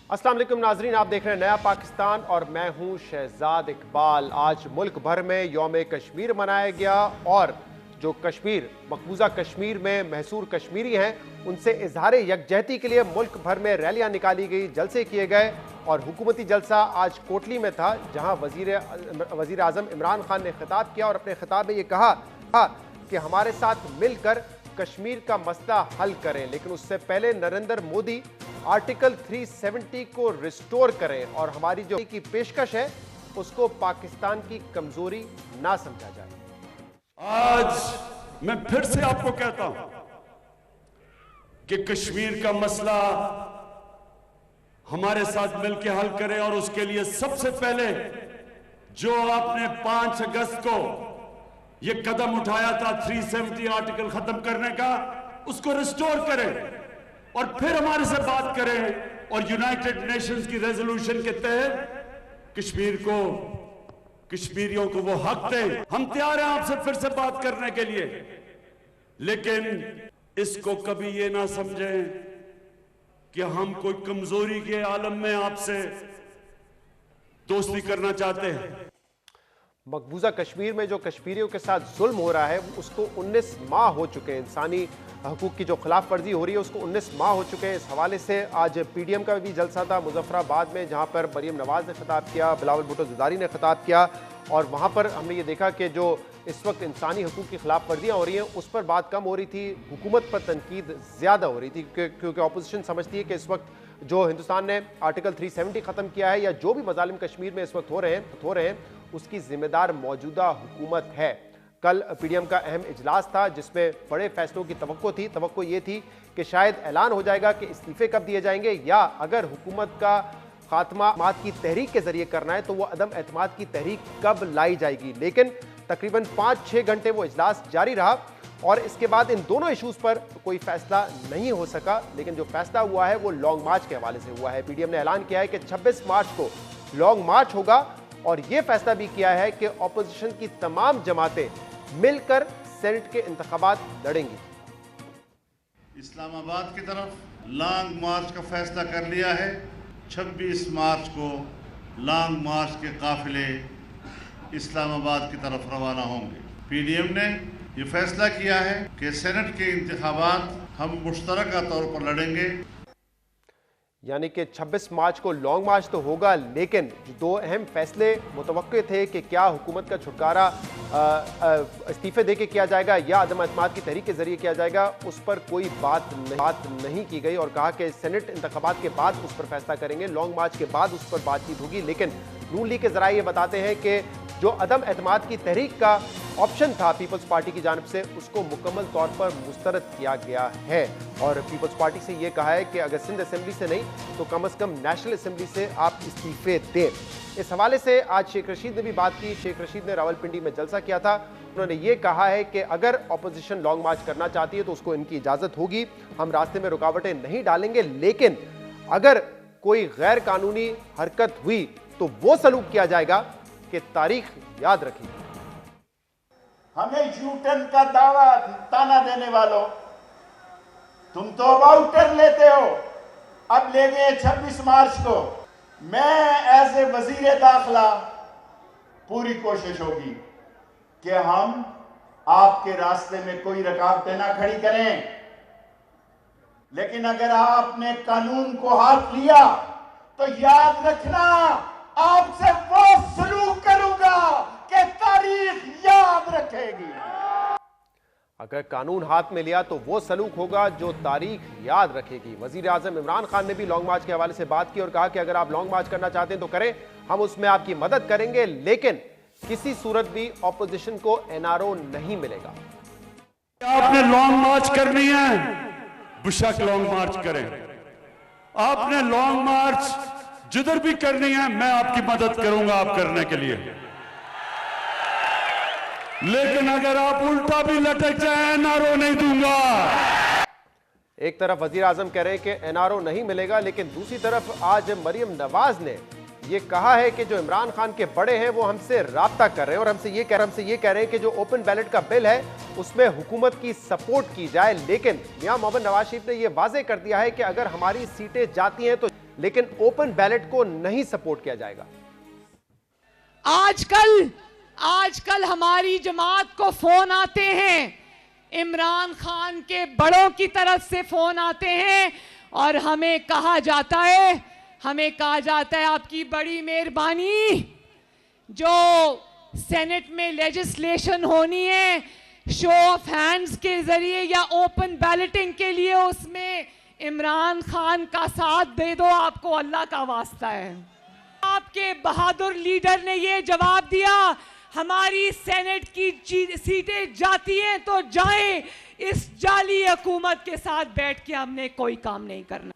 अस्सलाम वालेकुम नाजरीन, आप देख रहे हैं नया पाकिस्तान और मैं हूं शहजाद इकबाल। आज मुल्क भर में यौम कश्मीर मनाया गया और जो कश्मीर मकबूजा कश्मीर में महसूर कश्मीरी हैं उनसे इजहार यकजहती के लिए मुल्क भर में रैलियां निकाली गई, जलसे किए गए और हुकूमती जलसा आज कोटली में था, जहां वजीर आज़म इमरान खान ने खिताब किया और अपने खिताब में ये कहा कि हमारे साथ मिलकर कश्मीर का मसला हल करें, लेकिन उससे पहले नरेंद्र मोदी आर्टिकल 370 को रिस्टोर करें और हमारी जो की पेशकश है उसको पाकिस्तान की कमजोरी ना समझा जाए। आज मैं फिर से आपको कहता हूं कि कश्मीर का मसला हमारे साथ मिलकर हल करें और उसके लिए सबसे पहले जो आपने 5 अगस्त को यह कदम उठाया था 370 आर्टिकल खत्म करने का, उसको रिस्टोर करें और फिर हमारे से बात करें और यूनाइटेड नेशंस की रेजोल्यूशन के तहत कश्मीरियों को वो हक दें। हम तैयार हैं आपसे फिर से बात करने के लिए, लेकिन इसको कभी ये ना समझें कि हम कोई कमजोरी के आलम में आपसे दोस्ती करना चाहते हैं। मकबूजा कश्मीर में जो कश्मीरियों के साथ जुल्म हो रहा है उसको 19 माह हो चुके हैं, इंसानी हकूक की जो खिलाफ वर्जी हो रही है उसको 19 माह हो चुके हैं। इस हवाले से आज पीडीएम का भी जलसा था मुजफ्फराबाद में, जहां पर मरियम नवाज ने खिताब किया, बिलावल भुट्टो ज़रदारी ने खिताब किया और वहां पर हमने ये देखा कि जो इस वक्त इंसानी हकूक की खिलाफ वर्जियाँ हो रही हैं उस पर बात कम हो रही थी, हुकूमत पर तनकीद ज़्यादा हो रही थी, क्योंकि अपोजिशन समझती है कि इस वक्त जो हिंदुस्तान ने आर्टिकल 370 ख़त्म किया है या जो भी मजालिम कश्मीर में इस वक्त हो रहे हैं उसकी जिम्मेदार मौजूदा हुकूमत है। कल पीडीएम का अहम इजलास था जिसमें बड़े फैसलों की तवक्को ये थी कि शायद ऐलान हो जाएगा कि इस्तीफे कब दिए जाएंगे या अगर हुकूमत का खात्मा एतमाद की तहरीक के जरिए करना है तो वो अदम एतमाद की तहरीक कब लाई जाएगी। लेकिन तकरीबन 5-6 घंटे वो इजलास जारी रहा और इसके बाद इन दोनों इशूज़ पर कोई फैसला नहीं हो सका, लेकिन जो फैसला हुआ है वो लॉन्ग मार्च के हवाले से हुआ है। पीडीएम ने ऐलान किया है कि 26 मार्च को लॉन्ग मार्च होगा और यह फैसला भी किया है कि ऑपोजिशन की तमाम जमातें मिलकर सेनेट के इंतखाबात लड़ेंगी। इस्लामाबाद की तरफ लॉन्ग मार्च का फैसला कर लिया है। 26 मार्च को लॉन्ग मार्च के काफिले इस्लामाबाद की तरफ रवाना होंगे। पीडीएम ने यह फैसला किया है कि सेनेट के इंतखाबात हम मुश्तरका तौर पर लड़ेंगे, यानी कि 26 मार्च को लॉन्ग मार्च तो होगा, लेकिन जो दो अहम फैसले मुतवक्के थे कि क्या हुकूमत का छुटकारा इस्तीफे दे के किया जाएगा या अदम एतमाद की तहरीक के जरिए किया जाएगा, उस पर कोई बात नहीं की गई और कहा कि सेनेट इंतखाबात के बाद उस पर फैसला करेंगे, लॉन्ग मार्च के बाद उस पर बातचीत होगी। लेकिन नून लीग के जराए ये बताते हैं कि जो अदम एतमाद की तहरीक का ऑप्शन था पीपल्स पार्टी की जानिब से उसको मुकम्मल तौर पर मुस्तरद किया गया है और पीपल्स पार्टी से ये कहा है कि अगर सिंध असेंबली से नहीं तो कम से कम नेशनल असेंबली से आप इस्तीफे दें। इस हवाले से आज शेख रशीद ने भी बात की। शेख रशीद ने रावलपिंडी में जलसा किया था। उन्होंने ये कहा है कि अगर ऑपोजिशन लॉन्ग मार्च करना चाहती है तो उसको इनकी इजाज़त होगी, हम रास्ते में रुकावटें नहीं डालेंगे, लेकिन अगर कोई गैर कानूनी हरकत हुई तो वो सलूक किया जाएगा कि तारीख याद रखिए। हमें यूटर्न का दावा ताना देने वालों, तुम तो वाउटर लेते हो, अब ले गए 26 मार्च को। मैं एज ए वजीर दाखिला पूरी कोशिश होगी कि हम आपके रास्ते में कोई रुकावटें ना खड़ी करें, लेकिन अगर आपने कानून को हाथ लिया तो याद रखना आपसे वो सलूक करूंगा कि तारीख याद रखेगी। अगर कानून हाथ में लिया तो वो सलूक होगा जो तारीख याद रखेगी। वजीर आज़म इमरान खान ने भी लॉन्ग मार्च के हवाले से बात की और कहा कि अगर आप लॉन्ग मार्च करना चाहते हैं तो करें, हम उसमें आपकी मदद करेंगे, लेकिन किसी सूरत भी ऑपोजिशन को एनआरओ नहीं मिलेगा। आपने लॉन्ग मार्च करनी है, बेशक लॉन्ग मार्च करें। आपने लॉन्ग मार्च जिधर भी करनी है मैं आपकी मदद करूंगा आप करने के लिए, लेकिन अगर आप उल्टा भी लटक जाए एनआरओ नहीं दूंगा। एक तरफ वजीर आजम कह रहे हैं कि एनआरओ नहीं मिलेगा, लेकिन दूसरी तरफ आज मरियम नवाज ने ये कहा है कि जो इमरान खान के बड़े हैं वो हमसे राब्ता कर रहे हैं और हमसे ये कह रहे हैं कि जो ओपन बैलेट का बिल है उसमें हुकूमत की सपोर्ट की जाए। लेकिन मियां मोहम्मद नवाज शरीफ ने यह वाजे कर दिया है कि अगर हमारी सीटें जाती हैं तो, लेकिन ओपन बैलेट को नहीं सपोर्ट किया जाएगा। आजकल हमारी जमात को फोन आते हैं, इमरान खान के बड़ों की तरफ से फोन आते हैं और हमें कहा जाता है आपकी बड़ी मेहरबानी, जो सेनेट में लेजिस्लेशन होनी है शो ऑफ हैंड्स के जरिए या ओपन बैलेटिंग के लिए, उसमें इमरान खान का साथ दे दो, आपको अल्लाह का वास्ता है। आपके बहादुर लीडर ने ये जवाब दिया, हमारी सेनेट की सीटें जाती हैं तो जाएं, इस जाली हुकूमत के साथ बैठ के हमने कोई काम नहीं करना।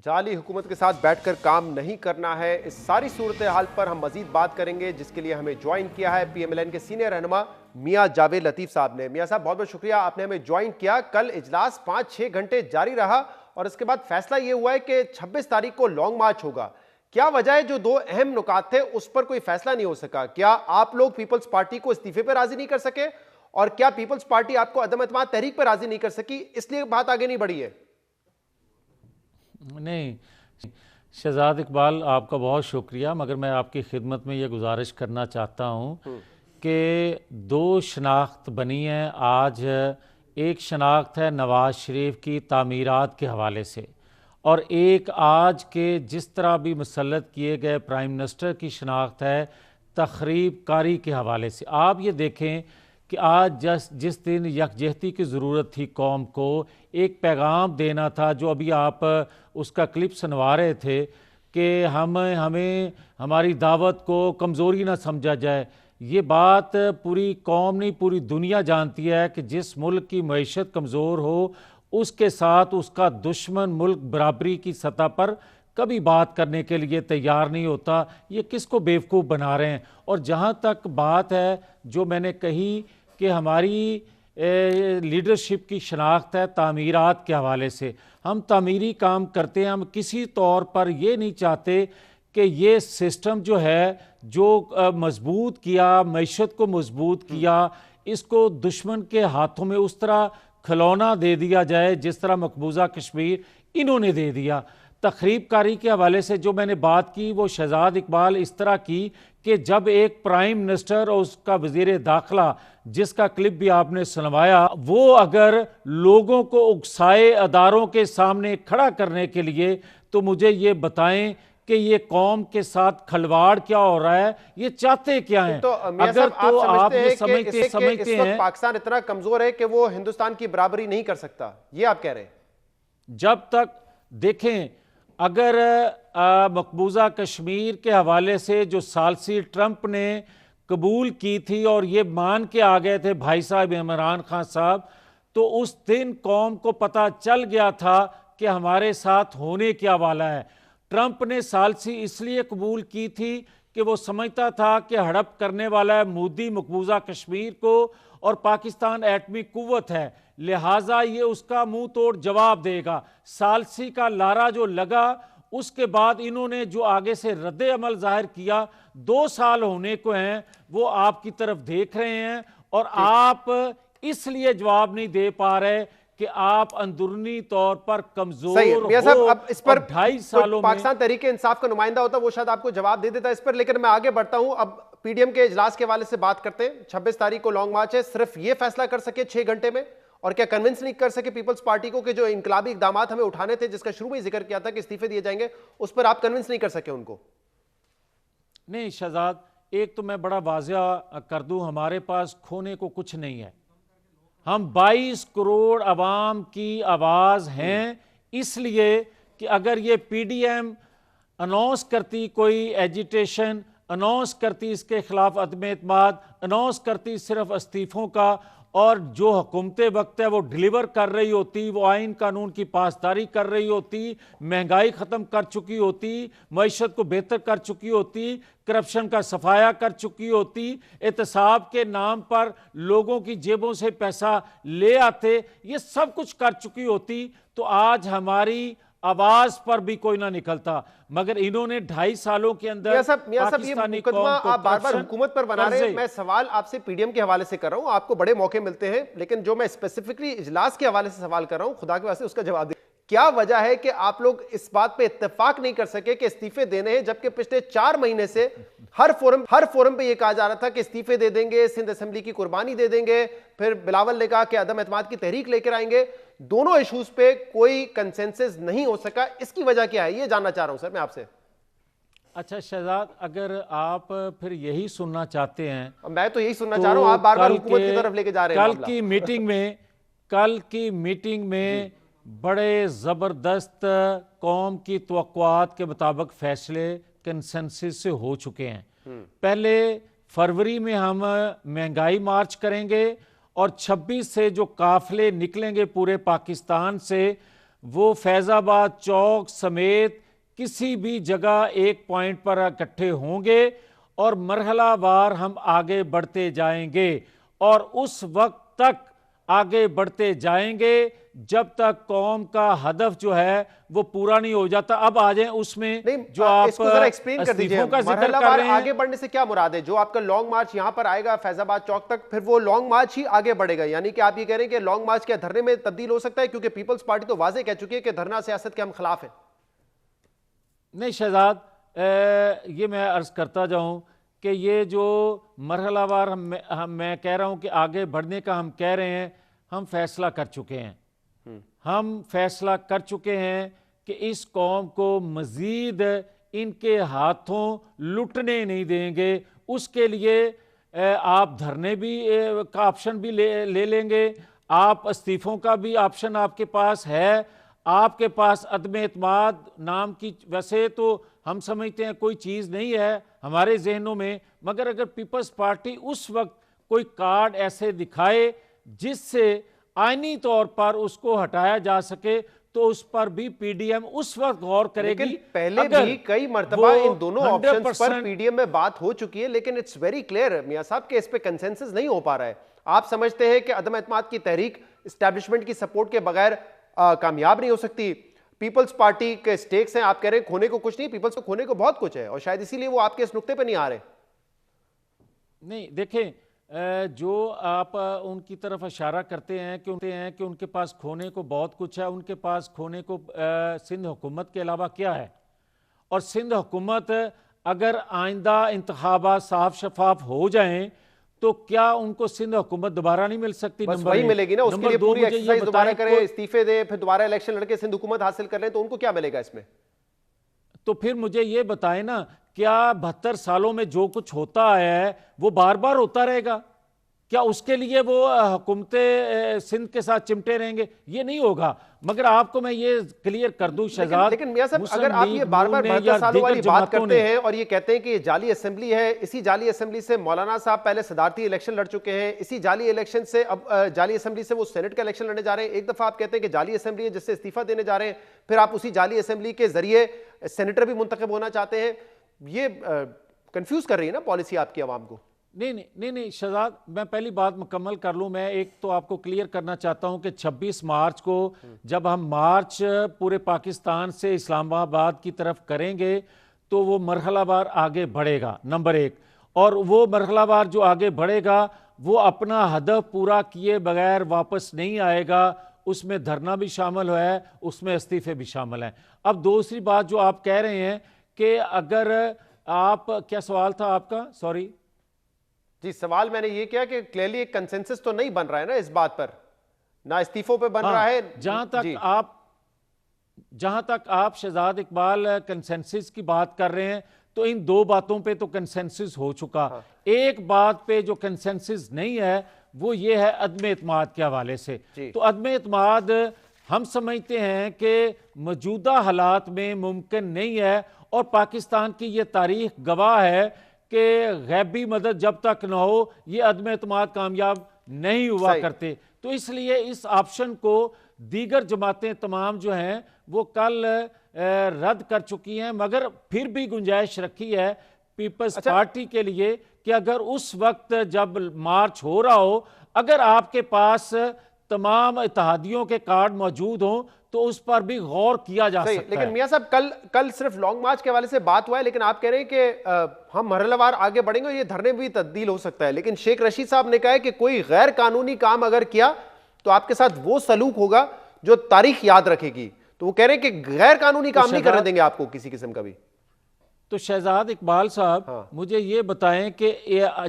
जाली हुकूमत के साथ बैठकर काम नहीं करना है। इस सारी सूरत हाल पर हम मजीद बात करेंगे, जिसके लिए हमें ज्वाइन किया है PMLN के सीनियर रहनुमा मियां जावेद लतीफ साहब ने। मियां साहब, बहुत बहुत शुक्रिया, आपने हमें ज्वाइन किया। कल इजलास 5-6 घंटे जारी रहा और इसके बाद फैसला ये हुआ है कि 26 तारीख को लॉन्ग मार्च होगा। क्या वजह है जो 2 अहम नुकात थे उस पर कोई फैसला नहीं हो सका? क्या आप लोग पीपल्स पार्टी को इस्तीफे पर राजी नहीं कर सके, और क्या पीपल्स पार्टी आपको अदम एतमाद तहरीक पर राजी नहीं कर सकी, इसलिए बात आगे नहीं बढ़ी है? नहीं शहजाद इकबाल, आपका बहुत शुक्रिया, मगर मैं आपकी खिदमत में ये गुजारिश करना चाहता हूँ कि 2 शनाख्त बनी हैं आज। एक शनाख्त है नवाज़ शरीफ की तामीरात के हवाले से, और एक आज के जिस तरह भी मुसल्लत किए गए प्राइम मिनिस्टर की शनाख्त है तखरीब कारी के हवाले से। आप ये देखें कि आज जिस दिन यकजहती की ज़रूरत थी कौम को, एक पैगाम देना था, जो अभी आप उसका क्लिप सुनवा रहे थे कि हमें हमारी दावत को कमज़ोरी ना समझा जाए। ये बात पूरी कौम नहीं, पूरी दुनिया जानती है कि जिस मुल्क की मईशत कमज़ोर हो उसके साथ उसका दुश्मन मुल्क बराबरी की सतह पर कभी बात करने के लिए तैयार नहीं होता। ये किसको बेवकूफ़ बना रहे हैं? और जहाँ तक बात है जो मैंने कही कि हमारी लीडरशिप की शनाख्त है तामीरात के हवाले से, हम तामीरी काम करते हैं। हम किसी तौर पर ये नहीं चाहते कि ये सिस्टम जो है जो मजबूत किया, मईशत को मजबूत किया, इसको दुश्मन के हाथों में उस तरह खिलौना दे दिया जाए जिस तरह मकबूजा कश्मीर इन्होंने दे दिया। तखरीब कारी के हवाले से जो मैंने बात की वो शहजाद इकबाल इस तरह की कि जब एक प्राइम मिनिस्टर और उसका वज़ीर दाखिला, जिसका क्लिप भी आपने सुनवाया, वो अगर लोगों को उकसाए अदारों के सामने खड़ा करने के लिए, तो मुझे ये बताएं कि ये कौम के साथ खलवाड़ क्या हो रहा है, ये चाहते क्या हैं? तो अगर तो आप ये समझते हैं पाकिस्तान इतना कमजोर है कि वो हिंदुस्तान की बराबरी नहीं कर सकता, ये आप कह रहे हैं? जब तक देखें, अगर मकबूजा कश्मीर के हवाले से जो सालसी ट्रंप ने कबूल की थी और ये मान के आ गए थे भाई साहब इमरान खान साहब, तो उस दिन कौम को पता चल गया था कि हमारे साथ होने क्या वाला है। ट्रंप ने सालसी इसलिए कबूल की थी कि वो समझता था कि हड़प करने वाला है मोदी मकबूजा कश्मीर को, और पाकिस्तान एटमी कुव्वत है, लिहाजा ये उसका मुंह तोड़ जवाब देगा। सालसी का लारा जो लगा, उसके बाद इन्होंने जो आगे से रद्द अमल जाहिर किया, 2 साल होने को हैं, वो आपकी तरफ देख रहे हैं, और आप इसलिए जवाब नहीं दे पा रहे कि आप अंदरूनी तौर पर कमजोर हो। अब इस पर 2.5 सालों में पाकिस्तान तहरीक इंसाफ का नुमाइंदा होता वो शायद आपको जवाब दे देता इस पर, लेकिन मैं आगे बढ़ता हूं। अब पीडीएम के इजलास के हवाले से बात करते हैं। 26 तारीख को लॉन्ग मार्च है, सिर्फ ये फैसला कर सके 6 घंटे में, और क्या कन्विंस नहीं कर सके पीपल्स पार्टी को कि जो इनकलाबी इकदाम हमें उठाने थे, जिसका शुरू में जिक्र किया था कि इस्तीफे दिए जाएंगे, उस पर आप कन्विंस नहीं कर सके उनको? नहीं शहजाद, एक तो मैं बड़ा वाज़ेह कर दूं, हमारे पास खोने को कुछ नहीं है। हम 22 करोड़ अवाम की आवाज़ हैं, इसलिए कि अगर ये पीडीएम अनाउंस करती कोई एजिटेशन, अनाउंस करती इसके खिलाफ अदम एतमाद, अनाउंस करती सिर्फ इस्तीफ़ों का, और जो हुकूमत वक्त है वो डिलीवर कर रही होती, वो आइन कानून की पासदारी कर रही होती, महंगाई ख़त्म कर चुकी होती, मईशत को बेहतर कर चुकी होती, करप्शन का सफाया कर चुकी होती, एहतसाब के नाम पर लोगों की जेबों से पैसा ले आते, ये सब कुछ कर चुकी होती, तो आज हमारी आवाज पर भी कोई ना निकलता, मगर इन्होंने 2.5 सालों के अंदर मियां साहब ये पाकिस्तानी मुकदमा कौम को आप बार बार करप्शन, हुकूमत पर बना रहे हैं। कर्जे- मैं सवाल आपसे पीडीएम के हवाले से कर रहा हूं, आपको बड़े मौके मिलते हैं, लेकिन जो मैं स्पेसिफिकली इजलास के हवाले से सवाल कर रहा हूं, खुदा के वास्ते उसका जवाब दे। क्या वजह है कि आप लोग इस बात पे इत्तेफाक नहीं कर सके कि इस्तीफे देने हैं, जबकि पिछले 4 महीने से हर फोरम पे यह कहा जा रहा था कि इस्तीफे दे देंगे, सिंध असेंबली की कुर्बानी दे देंगे, फिर बिलावल ने कहा कि अदम एतमाद की तहरीक लेकर आएंगे। दोनों इश्यूज पे कोई कंसेंसस नहीं हो सका, इसकी वजह क्या है, ये जानना चाह रहा हूं सर मैं आपसे। अच्छा शहजाद, अगर आप फिर यही सुनना चाहते हैं, मैं तो यही सुनना चाह रहा हूं, आप बार बार हुकूमत की तरफ लेके जा रहे हैं कल मामला। की मीटिंग में बड़े ज़बरदस्त कौम की तवक्कुआत के मुताबिक फैसले कंसेंसस से हो चुके हैं। पहले फरवरी में हम महंगाई मार्च करेंगे और 26 से जो काफिले निकलेंगे पूरे पाकिस्तान से, वो फैज़ाबाद चौक समेत किसी भी जगह एक पॉइंट पर इकट्ठे होंगे और मरहलावार हम आगे बढ़ते जाएंगे और उस वक्त तक आगे बढ़ते जाएंगे जब तक कौम का हदफ जो है वो पूरा नहीं हो जाता। अब आ जाए उसमें नहीं, जो आप इसको जरा एक्सप्लेन कर दीजिए, इस्तीफों का जिक्र कर मरहलावार रहे हैं। आगे बढ़ने से क्या मुराद है? जो आपका लॉन्ग मार्च यहां पर आएगा फैजाबाद चौक तक, फिर वो लॉन्ग मार्च ही आगे बढ़ेगा, यानी कि आप ये कह रहे हैं कि लॉन्ग मार्च क्या धरने में तब्दील हो सकता है? क्योंकि पीपल्स पार्टी तो वाजे कह चुकी है कि धरना सियासत के हम खिलाफ हैं। नहीं शहजाद, ये मैं अर्ज करता जाऊं कि ये जो मरहलावार मैं कह रहा हूं कि आगे बढ़ने का हम कह रहे हैं, हम फैसला कर चुके हैं। हम फैसला कर चुके हैं कि इस कौम को मजीद इनके हाथों लुटने नहीं देंगे। उसके लिए आप धरने भी का ऑप्शन भी ले लेंगे, आप इस्तीफों का भी ऑप्शन आपके पास है। आपके पास अदम एतमाद नाम की वैसे तो हम समझते हैं कोई चीज़ नहीं है हमारे जहनों में, मगर अगर पीपल्स पार्टी उस वक्त कोई कार्ड ऐसे दिखाए जिससे आईनी तौर पर उसको हटाया जा सके, तो उस पर भी पीडीएम उस वक्त गौर करेगी। लेकिन पहले भी कई मर्तबा इन दोनों ऑप्शंस पर पीडीएम में बात हो चुकी है, लेकिन इट्स वेरी क्लियर मियां साहब के इस पे कंसेंसस नहीं हो पा रहा है। आप समझते हैं कि अदम एतमाद की तहरीक एस्टैब्लिशमेंट की सपोर्ट के बगैर कामयाब नहीं हो सकती। पीपल्स पार्टी के स्टेक्स हैं, आप कह रहे हैं खोने को कुछ नहीं, पीपल्स को खोने को बहुत कुछ है, और शायद इसीलिए वो आपके इस नुक्ते पे नहीं आ रहे। नहीं देखें, जो आप उनकी तरफ इशारा करते हैं कि उनके पास खोने को बहुत कुछ है, उनके पास खोने को सिंध हुकूमत के अलावा क्या है? और सिंध हुकूमत अगर आइंदा इंतखाबात साफ शफाफ हो जाएं तो क्या उनको सिंध हुकूमत दोबारा नहीं मिल सकती? बस वही मिलेगी ना, उसके लिए पूरी एक्सरसाइज दोबारा करें, इस्तीफे दे, फिर दोबारा इलेक्शन लड़के सिंध हुकूमत हासिल कर लें, तो उनको क्या मिलेगा इसमें? तो फिर मुझे ये बताएं ना, क्या 72 सालों में जो कुछ होता है वो बार बार होता रहेगा? क्या उसके लिए वो हुकूमतें सिंध के साथ चिमटे रहेंगे? ये नहीं होगा। मगर आपको मैं ये क्लियर कर दूं शहजाद, लेकिन मियां साहब अगर आप ये बार बार 72 सालों वाली बात करते हैं और ये कहते हैं कि ये जाली असेंबली है, इसी जाली असेंबली से मौलाना साहब पहले सदारती इलेक्शन लड़ चुके हैं, इसी जाली इलेक्शन से अब जाली असेंबली से वो सेनेट का इलेक्शन लड़ने जा रहे हैं। एक दफा आप कहते हैं कि जाली असेंबली है जिससे इस्तीफा देने जा रहे हैं, फिर आप उसी जाली असेंबली के जरिए सेनेटर भी मुंतखब होना चाहते हैं। ये कंफ्यूज कर रही है ना पॉलिसी आपकी आवाम को। नहीं शहजाद, मैं पहली बात मुकम्मल कर लूं। मैं एक तो आपको क्लियर करना चाहता हूं कि 26 मार्च को जब हम मार्च पूरे पाकिस्तान से इस्लामाबाद की तरफ करेंगे तो वो मरहलावार आगे बढ़ेगा, नंबर 1। और वो मरहलावार जो आगे बढ़ेगा वो अपना हदफ पूरा किए बगैर वापस नहीं आएगा। उसमें धरना भी शामिल है, उसमें इस्तीफे भी शामिल हैं। अब दूसरी बात जो आप कह रहे हैं कि अगर आप, क्या सवाल था आपका? सॉरी जी, सवाल मैंने ये किया कि क्लियरली एक कंसेंसस तो नहीं बन रहा है ना इस बात पर, ना इस्तीफों पे बन रहा है। जहां तक आप शहजाद इकबाल कंसेंसस की बात कर रहे हैं, तो इन दो बातों पे तो कंसेंसस हो चुका। एक बात पे जो कंसेंसस नहीं है वो ये है अदम एतमाद के हवाले से। तो अदम एतमाद हम समझते हैं कि मौजूदा हालात में मुमकिन नहीं है, और पाकिस्तान की ये तारीख गवाह है कि गैबी मदद जब तक न हो ये अदम एतमाद कामयाब नहीं हुआ करते। तो इसलिए इस ऑप्शन को दीगर जमातें तमाम जो हैं वो कल रद्द कर चुकी हैं, मगर फिर भी गुंजाइश रखी है पीपल्स पार्टी के लिए कि अगर उस वक्त जब मार्च हो रहा हो, अगर आपके पास तमाम इत्तेहादियों के कार्ड मौजूद हों तो उस पर भी गौर किया जा सकता लेकिन है। मियां साहब कल सिर्फ लॉन्ग मार्च के हवाले से बात हुआ है, लेकिन आप कह रहे हैं कि हम मरहलावार आगे बढ़ेंगे और ये धरने भी तब्दील हो सकता है। लेकिन शेख रशीद साहब ने कहा है कि कोई गैर कानूनी काम अगर किया तो आपके साथ वो सलूक होगा जो तारीख याद रखेगी। तो वो कह रहे हैं कि गैर कानूनी काम नहीं करने देंगे आपको किसी किस्म का भी। तो शहजाद इकबाल साहब, हाँ। मुझे ये बताएं कि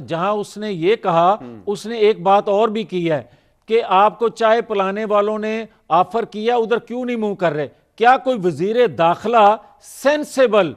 जहां उसने ये कहा, उसने एक बात और भी की है कि आपको चाय पिलाने वालों ने ऑफर किया, उधर क्यों नहीं मुंह कर रहे? क्या कोई वजीर दाखिला सेंसेबल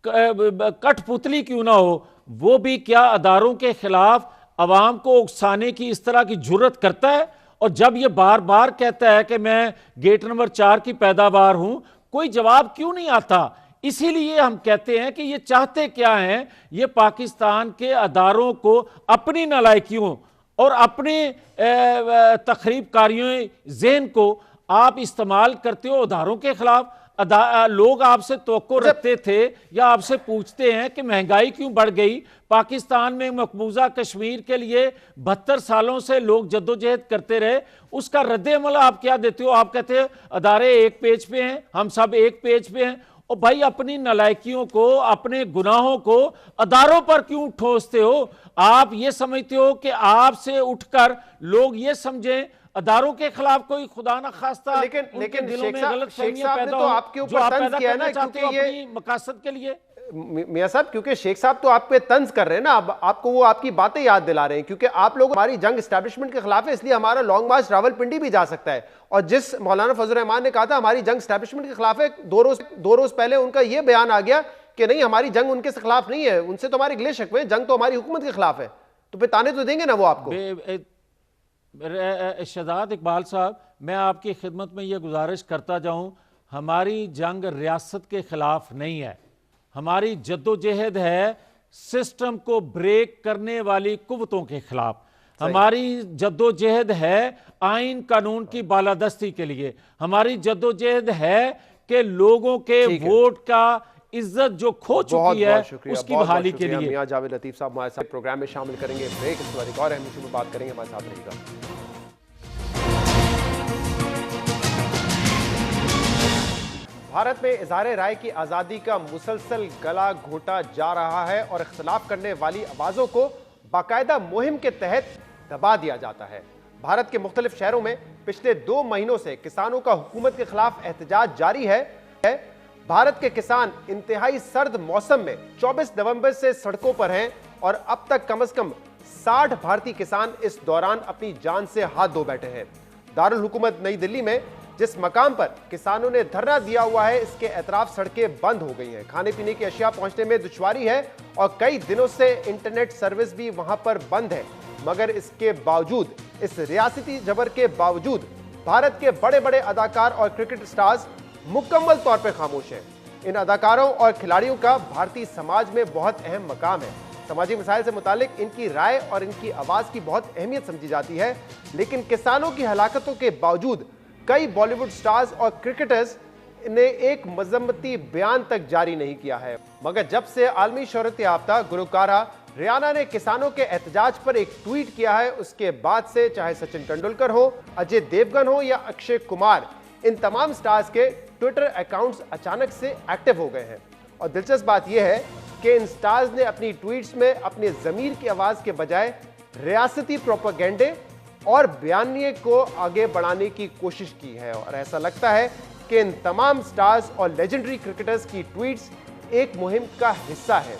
कठपुतली क्यों ना हो, वो भी क्या अदारों के खिलाफ अवाम को उकसाने की इस तरह की जुर्रत करता है? और जब ये बार बार कहता है कि मैं गेट नंबर 4 की पैदावार हूं, कोई जवाब क्यों नहीं आता? इसीलिए हम कहते हैं कि ये चाहते क्या हैं? ये पाकिस्तान के अदारों को अपनी नालायकियों और अपने तखरीबकारियों ज़हन को आप इस्तेमाल करते हो अदारों के खिलाफ। लोग आपसे तवक्को रखते थे या आपसे पूछते हैं कि महंगाई क्यों बढ़ गई? पाकिस्तान में मकबूजा कश्मीर के लिए 72 सालों से लोग जद्दोजहद करते रहे, उसका रद्द-ए-अमल आप क्या देते हो? आप कहते हैं अदारे एक पेज पे हैं, हम सब एक पेज पे हैं। और भाई अपनी नालायकियों को, अपने गुनाहों को अदारों पर क्यों ठोसते हो? आप ये समझते हो कि आपसे उठकर लोग ये समझें अदारों के खिलाफ कोई खुदा न खास्ता लेकिन दिलों में गलत शेख फहमियां साहब ने पैदा तो हो, आपके जो ऊपर आप तंज पैदा किया है करना ना, चाहते हो क्योंकि ये अपनी मकासद के लिए। मियां साहब, क्योंकि शेख साहब तो आप पे तंज कर रहे हैं ना, अब आपको वो आपकी बातें याद दिला रहे हैं, क्योंकि आप लोग हमारी जंग एस्टैब्लिशमेंट के खिलाफ है, इसलिए हमारा लॉन्ग मार्च रावलपिंडी भी जा सकता है। और जिस मौलाना फजल रहमान ने कहा था हमारी जंग एस्टैब्लिशमेंट के खिलाफ है, दो रोज पहले उनका यह बयान आ गया कि नहीं, हमारी जंग उनके खिलाफ नहीं है, उनसे तो हमारे गिले शिकवे हैं, जंग तो हमारी हुकूमत के खिलाफ है। तो फिर ताने तो देंगे ना वो आपको। शहजाद इकबाल साहब, मैं आपकी खिदमत में यह गुजारिश करता जाऊं, हमारी जंग रियासत के खिलाफ नहीं है, हमारी जद्दोजहद है सिस्टम को ब्रेक करने वाली कुव्वतों के खिलाफ। हमारी जद्दोजहद है आइन कानून की बालादस्ती के लिए। हमारी जद्दोजहद है कि लोगों के वोट का इज्जत जो खो चुकी है उसकी बहाली के लिए। मियां जावेद लतीफ साहब हमारे साथ प्रोग्राम में शामिल करेंगे। ब्रेक, इसके बाद एक और अहम इशू में बात करेंगे, हमारे साथ रहिएगा। भारत में इज़हार राय की आज़ादी का मुसलसल गला घोटा जा रहा है और इख्तिलाफ करने वाली आवाज़ों को बाकायदा मुहिम के तहत दबा दिया जाता है। भारत के मुख्तलिफ शहरों में पिछले 2 महीनों से किसानों का हुकूमत के खिलाफ एहतजाज जारी है। भारत के किसान इंतहाई सर्द मौसम में 24 नवंबर से सड़कों पर हैं और अब तक कम से कम 60 भारतीय किसान इस दौरान अपनी जान से हाथ धो बैठे हैं। दारुल हुकूमत नई दिल्ली में जिस मकाम पर किसानों ने धरना दिया हुआ है, इसके एतराफ सड़कें बंद हो गई हैं, खाने पीने की अशिया पहुंचने में दुश्वारी है और कई दिनों से इंटरनेट सर्विस भी वहां पर बंद है। मगर इसके बावजूद, इस रियासती जबर के बावजूद, भारत के बड़े बड़े अदाकार और क्रिकेट स्टार्स मुकम्मल तौर पर खामोश हैं। इन अदाकारों और खिलाड़ियों का भारतीय समाज में बहुत अहम मकाम है। समाजी मसाइल से मुतालिक इनकी राय और इनकी आवाज़ की बहुत अहमियत समझी जाती है। लेकिन किसानों की हलाकतों के बावजूद कई बॉलीवुड स्टार्स और क्रिकेटर्स ने एक मजम्मती बयान तक जारी नहीं किया है। मगर जब से आलमी शोहरत याफ्ता गुलकारा रियाना ने किसानों के एहतजाज पर एक ट्वीट किया है, उसके बाद से चाहे सचिन तेंदुलकर हो, अजय देवगन हो या अक्षय कुमार, इन तमाम स्टार्स के ट्विटर अकाउंट्स अचानक से एक्टिव हो गए हैं। और दिलचस्प बात यह है कि इन स्टार्स ने अपनी ट्वीट्स में अपने ज़मीर की आवाज़ के बजाय रियासती प्रोपेगेंडे और बयानिए को आगे बढ़ाने की कोशिश की है। और ऐसा लगता है कि इन तमाम स्टार्स और लेजेंडरी क्रिकेटर्स की ट्वीट्स एक मुहिम का हिस्सा है,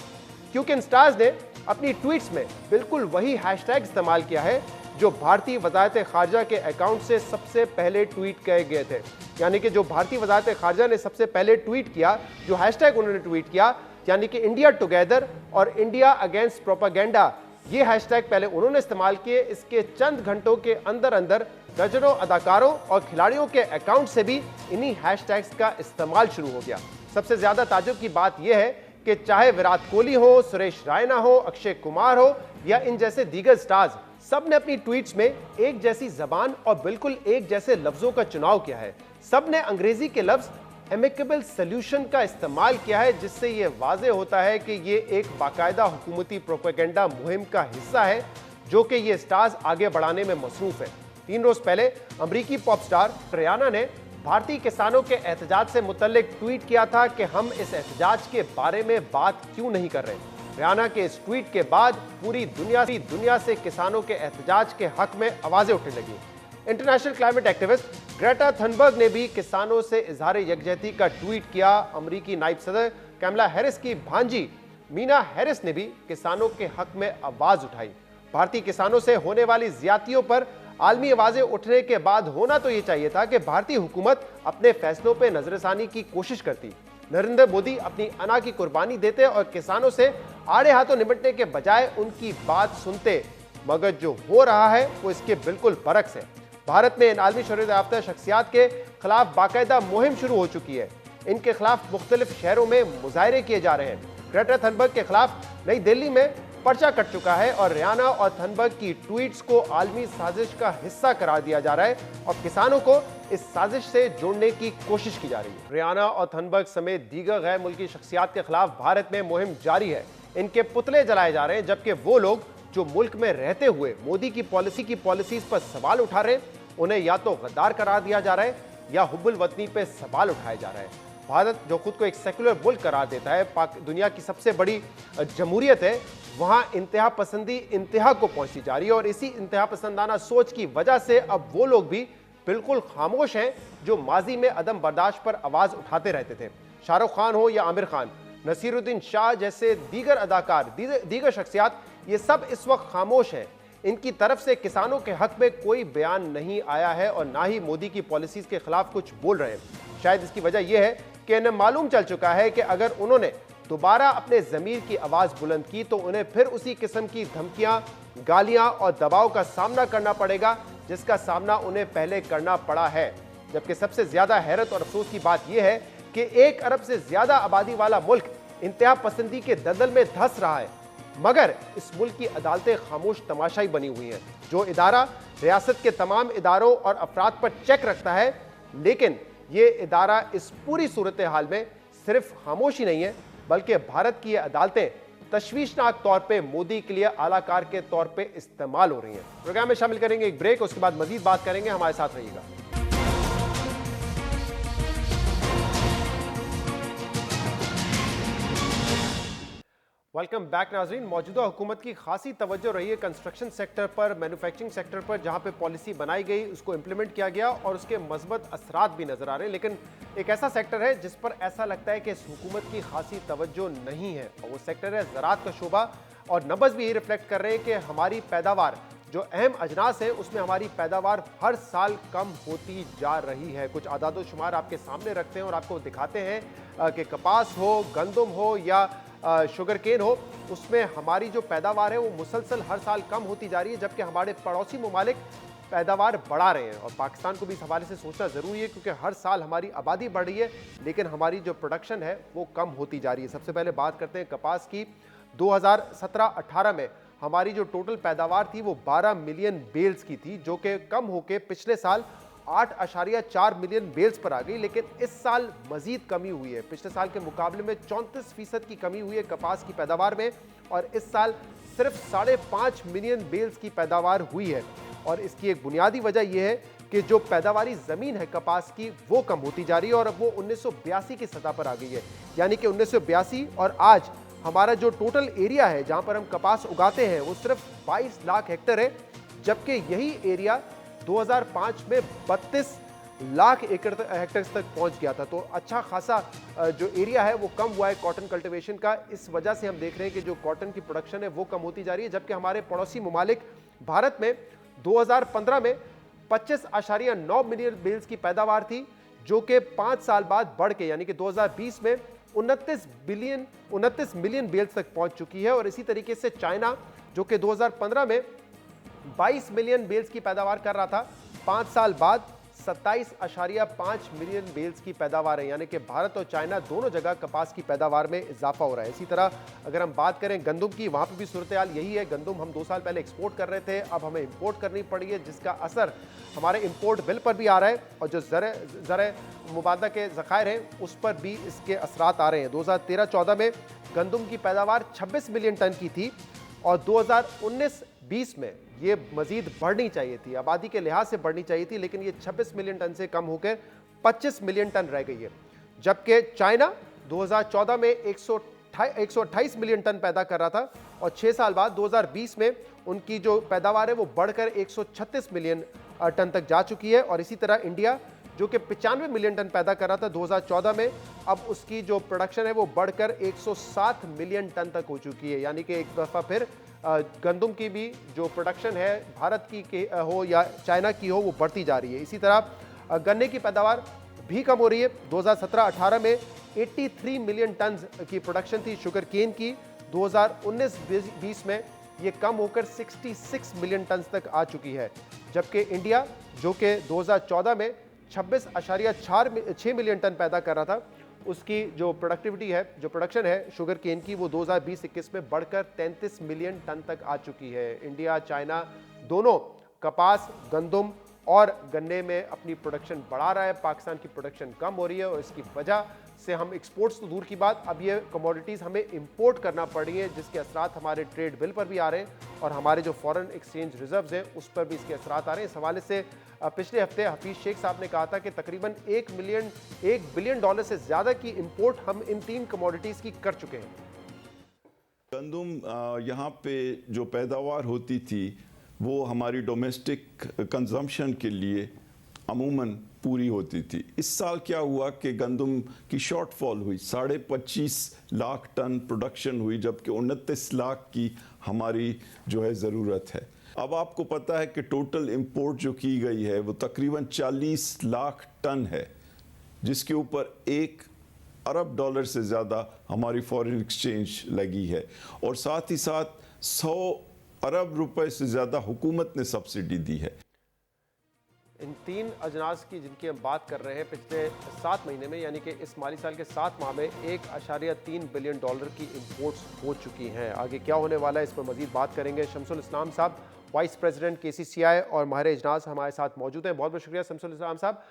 क्योंकि इन स्टार्स ने अपनी ट्वीट्स में बिल्कुल वही हैशटैग इस्तेमाल किया है जो भारतीय वज़ारत ख़ारजा के अकाउंट से सबसे पहले ट्वीट किए गए थे। यानी कि जो भारतीय वज़ारत ख़ारजा ने सबसे पहले ट्वीट किया, जो हैशटैग उन्होंने ट्वीट किया, यानी कि इंडिया टुगेदर और इंडिया अगेंस्ट प्रोपेगेंडा, ये हैशटैग पहले उन्होंने इस्तेमाल किए। इसके चंद घंटों के अंदर अंदर दर्जनों अदाकारों और खिलाड़ियों के अकाउंट से भी इन्हीं हैशटैग्स का इस्तेमाल शुरू हो गया। सबसे ज्यादा ताज्जुब की बात यह है कि चाहे विराट कोहली हो, सुरेश रैना हो, अक्षय कुमार हो या इन जैसे दीगर स्टार्स, सब ने अपनी ट्वीट्स में एक जैसी जबान और बिल्कुल एक जैसे लफ्जों का चुनाव किया है। सब ने अंग्रेजी के लफ्ज एमिकेबल सॉल्यूशन का इस्तेमाल किया है, जिससे यह वाज़ेह होता है कि ये एक बाकायदा हुकूमती प्रोपेगेंडा मुहिम का हिस्सा है जो कि ये स्टार्स आगे बढ़ाने में मसरूफ है। 3 रोज पहले अमरीकी पॉप स्टार रियाना ने भारतीय किसानों के एहतजाज से मुतल्लिक ट्वीट किया था कि हम इस एहतजाज के बारे में बात क्यों नहीं कर रहे। रियाना के इस ट्वीट के बाद पूरी दुनिया से किसानों के एहतजाज के हक में आवाजें उठने लगी। International climate activist Greta Thunberg ने भी किसानों से इजहार यकजहती का ट्वीट किया। अमेरिकी नायब सदर कमला हैरिस की भांजी मीना हैरिस ने भी किसानों के हक में आवाज उठाई। भारतीय किसानों से होने वाली ज्यादतियों पर आलमी आवाजें उठने के बाद होना तो यह चाहिए था कि भारतीय हुकूमत अपने फैसलों पर नजरसानी की कोशिश करती। नरेंद्र मोदी अपनी अना की कुर्बानी देते और किसानों से आड़े हाथों निपटने के बजाय उनकी बात सुनते, मगर जो हो रहा है वो इसके बिल्कुल बरक्स है। भारत में इन आलमी शोहरत याफ्ता शख्सियात के खिलाफ बाकायदा मुहिम शुरू हो चुकी है। इनके खिलाफ मुख्तलिफ शहरों में मुजाहरे किए जा रहे हैं। ग्रेटा थनबर्ग के खिलाफ नई दिल्ली में पर्चा कट चुका है और रियाना और थनबर्ग की ट्वीट्स को आलमी साजिश का हिस्सा करार दिया जा रहा है और किसानों को इस साजिश से जोड़ने की कोशिश की जा रही है। रियाना और थनबर्ग समेत दीगर गैर मुल्की शख्सियात के खिलाफ भारत में मुहिम जारी है। इनके पुतले जलाए जा रहे हैं, जबकि वो लोग जो मुल्क में रहते हुए मोदी की पॉलिसीज पर सवाल उठा रहे हैं, उन्हें या तो गद्दार करार दिया जा रहा है या हुब्बुल वतनी पे सवाल उठाए जा रहे हैं। भारत जो खुद को एक सेकुलर मुल्क करार देता है, दुनिया की सबसे बड़ी जमहूरियत है, वहां इंतहा पसंदी इंतहा को पहुंचती जा रही है और इसी इंतहा पसंदाना सोच की वजह से अब वो लोग भी बिल्कुल खामोश हैं जो माजी में अदम बर्दाश्त पर आवाज उठाते रहते थे। शाहरुख खान हो या आमिर खान, नसीरुद्दीन शाह जैसे दीगर अदाकार, दीगर शख्सियात, ये सब इस वक्त खामोश हैं। इनकी तरफ से किसानों के हक में कोई बयान नहीं आया है और ना ही मोदी की पॉलिसीज के खिलाफ कुछ बोल रहे हैं। शायद इसकी वजह यह है कि इन्हें मालूम चल चुका है कि अगर उन्होंने दोबारा अपने ज़मीर की आवाज़ बुलंद की तो उन्हें फिर उसी किस्म की धमकियां, गालियां और दबाव का सामना करना पड़ेगा जिसका सामना उन्हें पहले करना पड़ा है। जबकि सबसे ज़्यादा हैरत और अफसोस की बात यह है कि 1 अरब से ज़्यादा आबादी वाला मुल्क इंतहा पसंदी के दलदल में धंस रहा है, मगर इस मुल्क की अदालतें खामोश तमाशाई बनी हुई हैं। जो इदारा रियासत के तमाम इदारों और अफराद पर चेक रखता है, लेकिन ये इदारा इस पूरी सूरत हाल में सिर्फ खामोशी नहीं है, बल्कि भारत की ये अदालतें तशवीशनाक तौर पे मोदी के लिए आलाकार के तौर पे इस्तेमाल हो रही हैं। प्रोग्राम में शामिल करेंगे एक ब्रेक, उसके बाद मजीद बात करेंगे। हमारे साथ रहिएगा। वेलकम बैक नाजरीन। मौजूदा हुकूमत की खासी तवज्जो रही है कंस्ट्रक्शन सेक्टर पर, मैन्युफैक्चरिंग सेक्टर पर, जहां पे पॉलिसी बनाई गई उसको इंप्लीमेंट किया गया और उसके मज़बूत असरात भी नजर आ रहे हैं। लेकिन एक ऐसा सेक्टर है जिस पर ऐसा लगता है कि इस हुकूमत की खासी तवज्जो नहीं है और वो सेक्टर है ज़राअत का शोबा। और नंबर्स भी यही रिफ्लेक्ट कर रहे हैं कि हमारी पैदावार, जो अहम अजनास है, उसमें हमारी पैदावार हर साल कम होती जा रही है। कुछ आदादो शुमार आपके सामने रखते हैं और आपको दिखाते हैं कि कपास हो, गंदम हो या शुगर केन हो, उसमें हमारी जो पैदावार है वो मुसलसल हर साल कम होती जा रही है, जबकि हमारे पड़ोसी ममालिक पैदावार बढ़ा रहे हैं। और पाकिस्तान को भी इस हवाले से सोचना ज़रूरी है, क्योंकि हर साल हमारी आबादी बढ़ रही है लेकिन हमारी जो प्रोडक्शन है वो कम होती जा रही है। सबसे पहले बात करते हैं कपास की। 2017-18 में हमारी जो टोटल पैदावार थी वो 12 मिलियन बेल्स की थी, जो कि कम होकर पिछले साल 8.4 मिलियन बेल्स पर आ गई। लेकिन इस साल मजीद कमी हुई है, पिछले साल के मुकाबले में 34% की कमी हुई है कपास की पैदावार में और इस साल सिर्फ 5.5 मिलियन बेल्स की पैदावार हुई है। और इसकी एक बुनियादी वजह यह है कि जो पैदावारी ज़मीन है कपास की वो कम होती जा रही है और अब वो 1982 की सतह पर आ गई है। यानी कि 1982 और आज हमारा जो टोटल एरिया है जहां पर हम कपास उगाते हैं वो सिर्फ 22 लाख हेक्टेयर है, जबकि यही एरिया 2005 में 32 लाख हेक्टेयर तक पहुंच गया था। तो अच्छा खासा जो एरिया है वो कम हुआ है कॉटन कल्टीवेशन का। इस वजह से हम देख रहे हैं कि जो कॉटन की प्रोडक्शन है वो कम होती जा रही है, जबकि हमारे पड़ोसी ममालिक भारत में 2015 में 25.9 मिलियन बेल्स की पैदावार थी, जो कि 5 साल बाद बढ़ के यानी कि 2020 में 29 मिलियन बेल्स तक पहुंच चुकी है। और इसी तरीके से चाइना, जो कि 2015 में 22 मिलियन बेल्स की पैदावार कर रहा था, 5 साल बाद 27.5 मिलियन बेल्स की पैदावार है। यानी कि भारत और चाइना दोनों जगह कपास की पैदावार में इजाफा हो रहा है। इसी तरह अगर हम बात करें गंदम की, वहाँ पे भी सूरत हाल यही है। गंदम हम 2 साल पहले एक्सपोर्ट कर रहे थे, अब हमें इंपोर्ट करनी पड़ी है, जिसका असर हमारे इंपोर्ट बिल पर भी आ रहा है और जो ज़र मुबादला के ज़खायर हैं उस पर भी इसके असरात आ रहे हैं। 2013-14 में गंदम की पैदावार 26 मिलियन टन की थी और 2019-20 में ये मजीद बढ़नी चाहिए थी, आबादी के लिहाज से बढ़नी चाहिए थी, लेकिन ये 26 मिलियन टन से कम होकर 25 मिलियन टन रह गई है, जबकि चाइना 2014 में 128 मिलियन टन पैदा कर रहा था और 6 साल बाद 2020 में उनकी जो पैदावार है वो बढ़कर 136 मिलियन टन तक जा चुकी है। और इसी तरह इंडिया जो कि 95 मिलियन टन पैदा कर रहा था 2014 में, अब उसकी जो प्रोडक्शन है वो बढ़कर 107 मिलियन टन तक हो चुकी है। यानी कि एक दफ़ा फिर गंदम की भी जो प्रोडक्शन है भारत की हो या चाइना की हो वो बढ़ती जा रही है। इसी तरह गन्ने की पैदावार भी कम हो रही है। 2017-18 में 83 मिलियन टन की प्रोडक्शन थी शुगर केन की, 2019-20 में ये कम होकर 66 मिलियन टन तक आ चुकी है। जबकि इंडिया जो कि 2014 में 26.6 मिलियन टन पैदा कर रहा था, उसकी जो प्रोडक्टिविटी है, जो प्रोडक्शन है शुगर केन की, वो 2020-21 में बढ़कर 33 मिलियन टन तक आ चुकी है। इंडिया चाइना दोनों कपास, गंदम और गन्ने में अपनी प्रोडक्शन बढ़ा रहा है, पाकिस्तान की प्रोडक्शन कम हो रही है और इसकी वजह से हम एक्सपोर्ट्स तो दूर की बात, अब ये कमोडिटीज़ हमें इंपोर्ट करना पड़ रही है, जिसके असरात हमारे ट्रेड बिल पर भी आ रहे हैं और हमारे जो फॉरेन एक्सचेंज रिजर्व्स हैं उस पर भी इसके असरात आ रहे हैं। इस हवाले से पिछले हफ्ते हफीज शेख साहब ने कहा था कि तकरीबन $1 बिलियन से ज़्यादा की इंपोर्ट हम इन 3 कमोडिटीज़ की कर चुके हैं। गंदम यहाँ पे जो पैदावार होती थी वो हमारी डोमेस्टिक कंजम्पशन के लिए अमूमन पूरी होती थी। इस साल क्या हुआ कि गंदम की शॉर्टफॉल हुई, 25.5 लाख टन प्रोडक्शन हुई, जबकि 29 लाख की हमारी जो है ज़रूरत है। अब आपको पता है कि टोटल इंपोर्ट जो की गई है वो तकरीबन 40 लाख टन है, जिसके ऊपर $1 अरब से ज़्यादा हमारी फॉरेन एक्सचेंज लगी है और साथ ही साथ 100 अरब रुपए से ज़्यादा हुकूमत ने सब्सिडी दी है। इन 3 अजनास की जिनकी हम बात कर रहे हैं पिछले 7 महीने में, यानी कि इस माली साल के 7 माह में $1.3 बिलियन की इंपोर्ट्स हो चुकी हैं। आगे क्या होने वाला है इस पर मजीद बात करेंगे। शमसुल इस्लाम साहब, वाइस प्रेसिडेंट KCCI और माहिर इजनास हमारे साथ मौजूद हैं। बहुत बहुत शुक्रिया शमसुल इस्लाम साहब।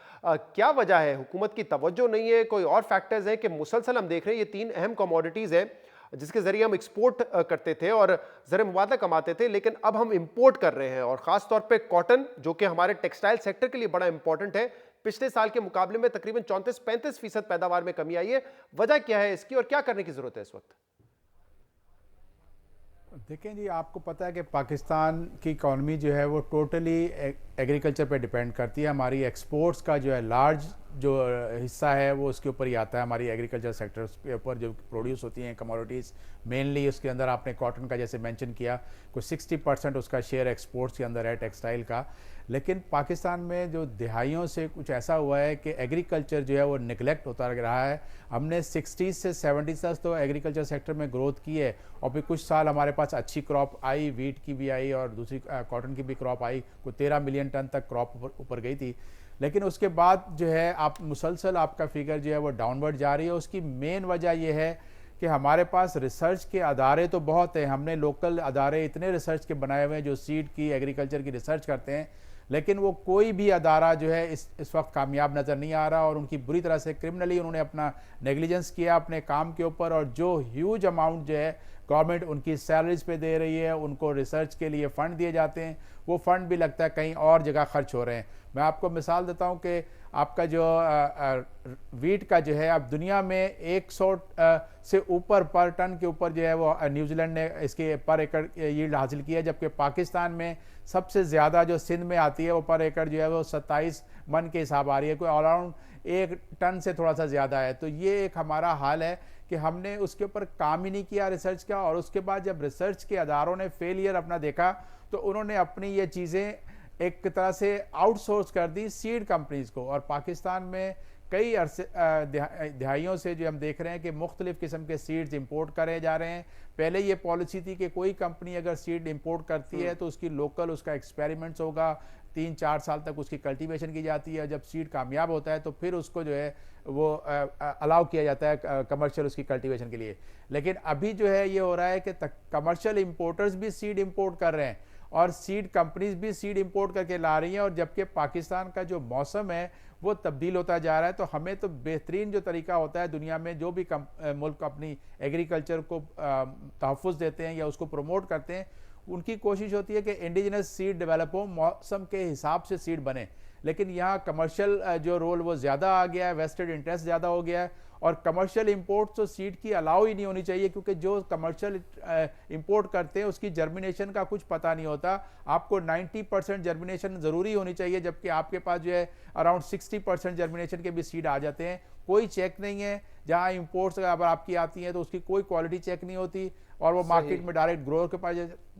क्या वजह है, हुकूमत की तवज्जो नहीं है, कोई और फैक्टर्स हैं कि मुसलसल हम देख रहे हैं ये 3 अहम कमोडिटीज़ हैं जिसके ज़रिए हम एक्सपोर्ट करते थे और ज़र मुबादला कमाते थे, लेकिन अब हम इंपोर्ट कर रहे हैं और ख़ास तौर पे कॉटन जो कि हमारे टेक्सटाइल सेक्टर के लिए बड़ा इंपॉर्टेंट है, पिछले साल के मुकाबले में तकरीबन 34-35% पैदावार में कमी आई है। वजह क्या है इसकी और क्या करने की ज़रूरत है इस वक्त? देखें जी, आपको पता है कि पाकिस्तान की इकॉनमी जो है वो टोटली एग्रीकल्चर पे डिपेंड करती है। हमारी एक्सपोर्ट्स का जो है लार्ज जो हिस्सा है वो उसके ऊपर ही आता है, हमारी एग्रीकल्चर सेक्टर्स के ऊपर जो प्रोड्यूस होती हैं कमोडिटीज़ मेनली। उसके अंदर आपने कॉटन का जैसे मेंशन किया, कुछ 60% उसका शेयर एक्सपोर्ट्स के अंदर है टेक्सटाइल का। लेकिन पाकिस्तान में जो दिहाइयों से कुछ ऐसा हुआ है कि एग्रीकल्चर जो है वो निगलेक्ट होता रहा है। हमने 60 से 70 तक तो एग्रीकल्चर सेक्टर में ग्रोथ की है और फिर कुछ साल हमारे पास अच्छी क्रॉप आई, वीट की भी आई और दूसरी कॉटन की भी क्रॉप आई, कुछ 13 मिलियन टन तक क्रॉप ऊपर गई थी। लेकिन उसके बाद जो है आप मुसलसल आपका फिगर जो है वो डाउनवर्ड जा रही है। उसकी मेन वजह यह है कि हमारे पास रिसर्च के अदारे तो बहुत हैं, हमने लोकल अदारे इतने रिसर्च के बनाए हुए हैं जो सीड की एग्रीकल्चर की रिसर्च करते हैं, लेकिन वो कोई भी अदारा जो है इस वक्त कामयाब नज़र नहीं आ रहा और उनकी बुरी तरह से क्रिमिनली उन्होंने अपना नेग्लिजेंस किया अपने काम के ऊपर। और जो ह्यूज अमाउंट जो है गवर्नमेंट उनकी सैलरीज पे दे रही है, उनको रिसर्च के लिए फ़ंड दिए जाते हैं, वो फ़ंड भी लगता है कहीं और जगह खर्च हो रहे हैं। मैं आपको मिसाल देता हूँ कि आपका जो वीट का जो है अब दुनिया में 100 से ऊपर पर टन के ऊपर जो है वो न्यूजीलैंड ने इसके पर एकड़ यील्ड हासिल की है, जबकि पाकिस्तान में सबसे ज़्यादा जो सिंध में आती है वो पर एकड़ जो है वो 27 मन के हिसाब आ रही है, कोई अराउंड 1 टन से थोड़ा सा ज़्यादा है। तो ये एक हमारा हाल है कि हमने उसके ऊपर काम ही नहीं किया रिसर्च का, और उसके बाद जब रिसर्च के अदारों ने फेलियर अपना देखा तो उन्होंने अपनी ये चीज़ें एक तरह से आउटसोर्स कर दी सीड कंपनीज़ को। और पाकिस्तान में कई अरसे दिहाइयों से जो हम देख रहे हैं कि मुख्तलिफ़ किस्म के सीड्स इंपोर्ट करे जा रहे हैं। पहले ये पॉलिसी थी कि कोई कंपनी अगर सीड इंपोर्ट करती है तो उसकी लोकल उसका एक्सपेरिमेंट्स होगा, 3-4 साल तक उसकी कल्टीवेशन की जाती है, जब सीड कामयाब होता है तो फिर उसको जो है वो अलाउ किया जाता है कमर्शियल उसकी कल्टीवेशन के लिए। लेकिन अभी जो है ये हो रहा है कि कमर्शियल इंपोर्टर्स भी सीड इंपोर्ट कर रहे हैं और सीड कंपनीज भी सीड इंपोर्ट करके ला रही हैं, और जबकि पाकिस्तान का जो मौसम है वो तब्दील होता जा रहा है। तो हमें तो बेहतरीन जो तरीका होता है दुनिया में जो भी मुल्क अपनी एग्रीकल्चर को तहफ़्फ़ुज़ देते हैं या उसको प्रमोट करते हैं, उनकी कोशिश होती है कि इंडिजिनस सीड डेवलप हो, मौसम के हिसाब से सीड बने। लेकिन यहाँ कमर्शियल जो रोल वो ज़्यादा आ गया है, वेस्टेड इंटरेस्ट ज़्यादा हो गया है, और कमर्शियल इंपोर्ट तो सीड की अलाउ ही नहीं होनी चाहिए, क्योंकि जो कमर्शियल इंपोर्ट करते हैं उसकी जर्मिनेशन का कुछ पता नहीं होता। आपको 90% जर्मिनेशन ज़रूरी होनी चाहिए, जबकि आपके पास जो है अराउंड 60% जर्मिनेशन के भी सीड आ जाते हैं। कोई चेक नहीं है, जहाँ इंपोर्ट्स अगर आपकी आती हैं तो उसकी कोई क्वालिटी चेक नहीं होती, और वो मार्केट में डायरेक्ट ग्रोअर के पास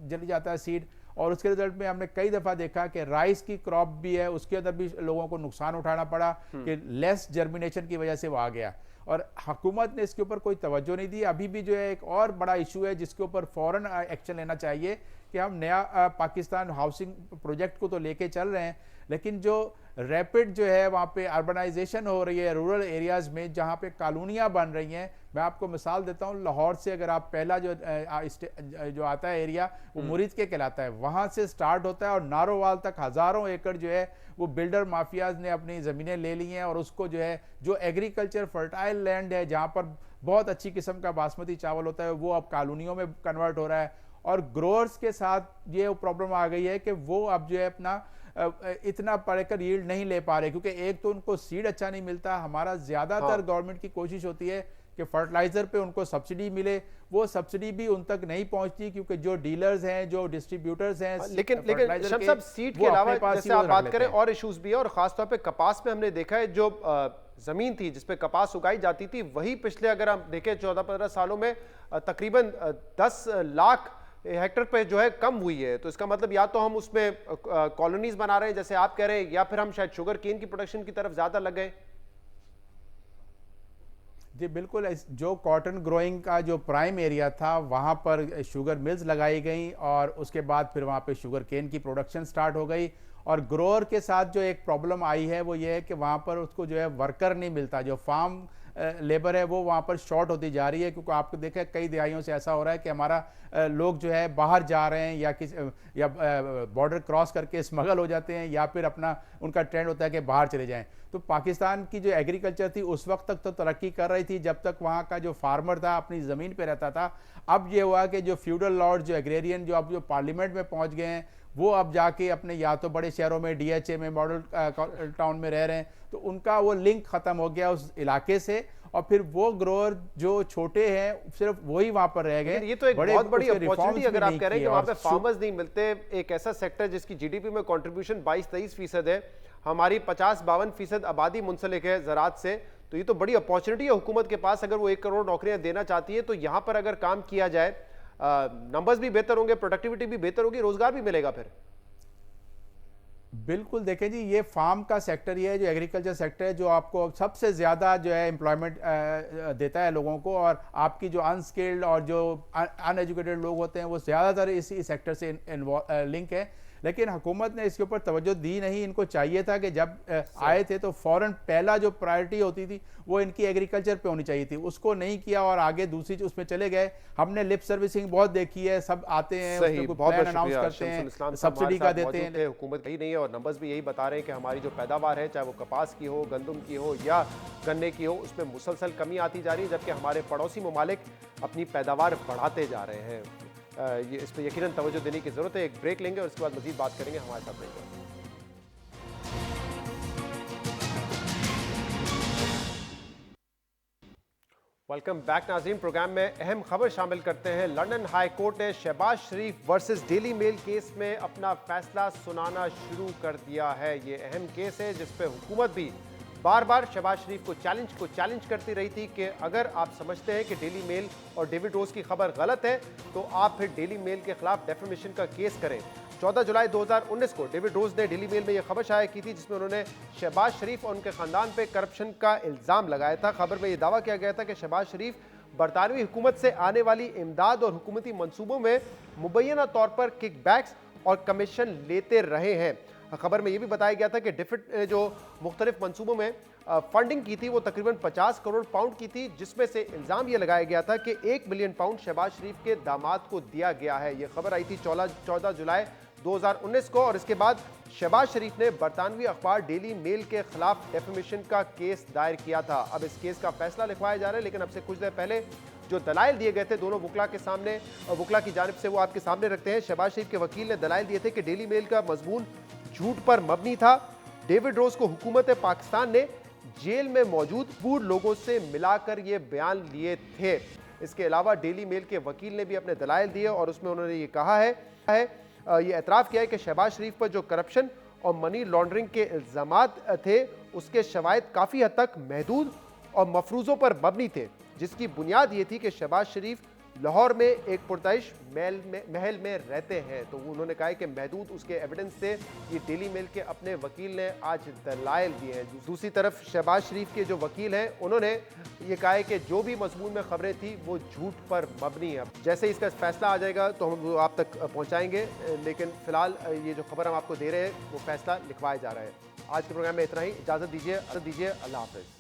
चली जाता है सीड। और उसके रिजल्ट में हमने कई दफ़ा देखा कि राइस की क्रॉप भी है, उसके अंदर भी लोगों को नुकसान उठाना पड़ा कि लेस जर्मिनेशन की वजह से वो आ गया, और हुकूमत ने इसके ऊपर कोई तवज्जो नहीं दी। अभी भी जो है एक और बड़ा इशू है जिसके ऊपर फ़ौरन एक्शन लेना चाहिए कि हम नया पाकिस्तान हाउसिंग प्रोजेक्ट को तो लेके चल रहे हैं, लेकिन जो रैपिड जो है वहाँ पे अर्बनाइजेशन हो रही है रूरल एरियाज़ में, जहाँ पे कॉलोनियाँ बन रही हैं। मैं आपको मिसाल देता हूँ, लाहौर से अगर आप पहला जो आता है एरिया वो मुरीद के कहलाता है, वहाँ से स्टार्ट होता है और नारोवाल तक हज़ारों एकड़ जो है वो बिल्डर माफियाज ने अपनी ज़मीनें ले ली हैं, और उसको जो है जो एग्रीकल्चर फर्टाइल लैंड है जहाँ पर बहुत अच्छी किस्म का बासमती चावल होता है वो अब कॉलोनियों में कन्वर्ट हो रहा है। और ग्रोअर्स के साथ ये प्रॉब्लम आ गई है कि वो अब जो है अपना इतना पढ़कर यील्ड नहीं ले पा रहे, क्योंकि एक तो उनको सीड अच्छा नहीं मिलता। हमारा ज़्यादातर गवर्नमेंट की कोशिश होती है कि फर्टिलाइज़र पे उनको सब्सिडी मिले, वो सब्सिडी भी उन तक नहीं पहुंचती, क्योंकि जो डीलर्स हैं, जो डिस्ट्रीब्यूटर्स हैं, लेकिन शम्स साहब सीड के अलावा जैसे आप बात करें और इश्यूज भी है, और खासतौर पे कपास में हमने देखा है जो जमीन थी जिसपे कपास उगाई जाती थी, वही पिछले अगर हम देखें 14-15 सालों में तकरीबन 10 लाख हेक्टर पे जो है कम हुई है। तो इसका मतलब या तो हम उसमें कॉलोनीज बना रहे हैं जैसे आप कह रहे हैं, या फिर हम शायद शुगर केन की प्रोडक्शन की तरफ ज्यादा लग गए। जी बिल्कुल, जो कॉटन ग्रोइंग का जो प्राइम एरिया था वहाँ पर शुगर मिल्स लगाई गई, और उसके बाद फिर वहाँ पे शुगर केन की प्रोडक्शन स्टार्ट हो गई। और ग्रोअर के साथ जो एक प्रॉब्लम आई है वो ये है कि वहाँ पर उसको जो है वर्कर नहीं मिलता, जो फार्म लेबर है वो वहाँ पर शॉर्ट होती जा रही है, क्योंकि आपको देखा कई दिहाइयों से ऐसा हो रहा है कि हमारा लोग जो है बाहर जा रहे हैं, या बॉर्डर क्रॉस करके स्मगल हो जाते हैं, या फिर अपना उनका ट्रेंड होता है कि बाहर चले जाएं। तो पाकिस्तान की जो एग्रीकल्चर थी उस वक्त तक तो तरक्की कर रही थी जब तक वहाँ का जो फार्मर था अपनी ज़मीन पे रहता था। अब ये हुआ कि जो फ्यूडल लॉर्ड, जो एग्रेरियन, जो अब जो पार्लियामेंट में पहुँच गए हैं, वो अब जाके अपने या तो बड़े शहरों में DHA में मॉडल टाउन में रह रहे हैं, तो उनका वो लिंक ख़त्म हो गया उस इलाके से, और फिर वो ग्रोअर जो छोटे हैं सिर्फ वही वहाँ पर रह गए। ये तो एक बहुत बड़ी अपॉर्चुनिटी अगर आप कह रहे हैं कि वहाँ पे फार्मर्स नहीं मिलते, एक ऐसा सेक्टर जिसकी GDP में कंट्रीब्यूशन 22-23% है, हमारी 50-52% आबादी मुंसलिक है ज़राअत से, तो ये तो बड़ी अपॉर्चुनिटी है हुकूमत के पास। अगर वो 1 करोड़ नौकरियां देना चाहती है तो यहाँ पर अगर काम किया जाए, नंबर्स भी बेहतर होंगे, प्रोडक्टिविटी भी बेहतर होगी, रोजगार भी मिलेगा फिर। बिल्कुल, देखें जी, ये फार्म का सेक्टर ये है जो एग्रीकल्चर सेक्टर है जो आपको सबसे ज़्यादा जो है एम्प्लॉयमेंट देता है लोगों को, और आपकी जो अनस्किल्ड और जो अनएजुकेटेड लोग होते हैं वो ज़्यादातर इसी सेक्टर से लिंक है। लेकिन हुकूमत ने इसके ऊपर तवज्जो दी नहीं। इनको चाहिए था कि जब आए थे तो फ़ौरन पहला जो प्रायोरिटी होती थी वो इनकी एग्रीकल्चर पे होनी चाहिए थी, उसको नहीं किया और आगे दूसरी उसमें चले गए। हमने लिप सर्विसिंग बहुत देखी है, सब आते हैं उसमें प्लान अनाउंस करते हैं, सब्सिडी का देते हैं, हुकूमत ही नहीं है। और नंबर्स भी यही बता रहे हैं कि हमारी जो पैदावार है, चाहे वो कपास की हो, गंदम की हो या गन्ने की हो, उसमें मुसलसल कमी आती जा रही है, जबकि हमारे पड़ोसी ममालिक अपनी पैदावार बढ़ाते जा रहे हैं। ये इस पर यकीनन तवज्जो देने की जरूरत है। एक ब्रेक लेंगे और उसके बाद मजीद बात करेंगे। हमारे साथ रहेंगे। वेलकम बैक नाज़रीन। प्रोग्राम में अहम खबर शामिल करते हैं। लंदन हाई कोर्ट ने शहबाज शरीफ वर्सेस डेली मेल केस में अपना फैसला सुनाना शुरू कर दिया है। ये अहम केस है जिस पे हुकूमत भी बार बार शहबाज शरीफ को चैलेंज करती रही थी कि अगर आप समझते हैं कि डेली मेल और डेविड रोज की खबर गलत है तो आप फिर डेली मेल के खिलाफ डेफेमेशन का केस करें। 14 जुलाई 2019 को डेविड रोज ने डेली मेल में यह खबर शाया की थी जिसमें उन्होंने शहबाज शरीफ और उनके खानदान पर करप्शन का इल्ज़ाम लगाया था। खबर में यह दावा किया गया था कि शहबाज शरीफ बरतानवी हुकूमत से आने वाली इमदाद और हुकूमती मनसूबों में मुबैना तौर पर किकबैक्स और कमीशन लेते रहे हैं। खबर में यह भी बताया गया था कि डिफिट जो मुख्तलिफ मनसूबों में फंडिंग की थी वो तकरीबन 50 करोड़ पाउंड की थी, जिसमें से इल्ज़ाम यह लगाया गया था कि 1 मिलियन पाउंड शहबाज शरीफ के दामाद को दिया गया है। यह खबर आई थी 14 जुलाई 2019 को, और इसके बाद शहबाज शरीफ ने बरतानवी अखबार डेली मेल के खिलाफ डेफेमेशन का केस दायर किया था। अब इस केस का फैसला लिखवाया जा रहा है, लेकिन अब से कुछ देर पहले जो दलाइल दिए गए थे दोनों वकला के सामने, वकला की जानिब से वो आपके सामने रखते हैं। शहबाज शरीफ के वकील ने दलाइल दिए थे कि डेली मेल का मजमून झूठ पर मबनी था डेविड रोज को हुकूमत पाकिस्तान ने जेल में मौजूद बूढ़ लोगों से मिलाकर ये बयान लिए थे। इसके अलावा डेली मेल के वकील ने भी अपने दलाइल दिए और उसमें उन्होंने ये कहा है ये एतराफ़ किया है कि शहबाज शरीफ पर जो करप्शन और मनी लॉन्ड्रिंग के इल्ज़ामात थे उसके शवाहिद काफ़ी हद तक महदूद और मफरूज़ों पर मबनी थे, जिसकी बुनियाद ये थी कि शहबाज शरीफ लाहौर में एक पुरतइश महल में रहते हैं। तो उन्होंने कहा है कि महदूद उसके एविडेंस से ये डेली मेल के अपने वकील ने आज दलाइल दिए हैं। दूसरी तरफ शहबाज शरीफ के जो वकील हैं उन्होंने ये कहा है कि जो भी मजमून में खबरें थी वो झूठ पर मबनी है। जैसे इसका फैसला आ जाएगा तो हम वो आप तक पहुँचाएंगे, लेकिन फ़िलहाल ये जो खबर हम आपको दे रहे हैं वो फैसला लिखवाया जा रहा है। आज के प्रोग्राम में इतना ही, इजाज़त दीजिए, अल्लाह हाफ़िज़।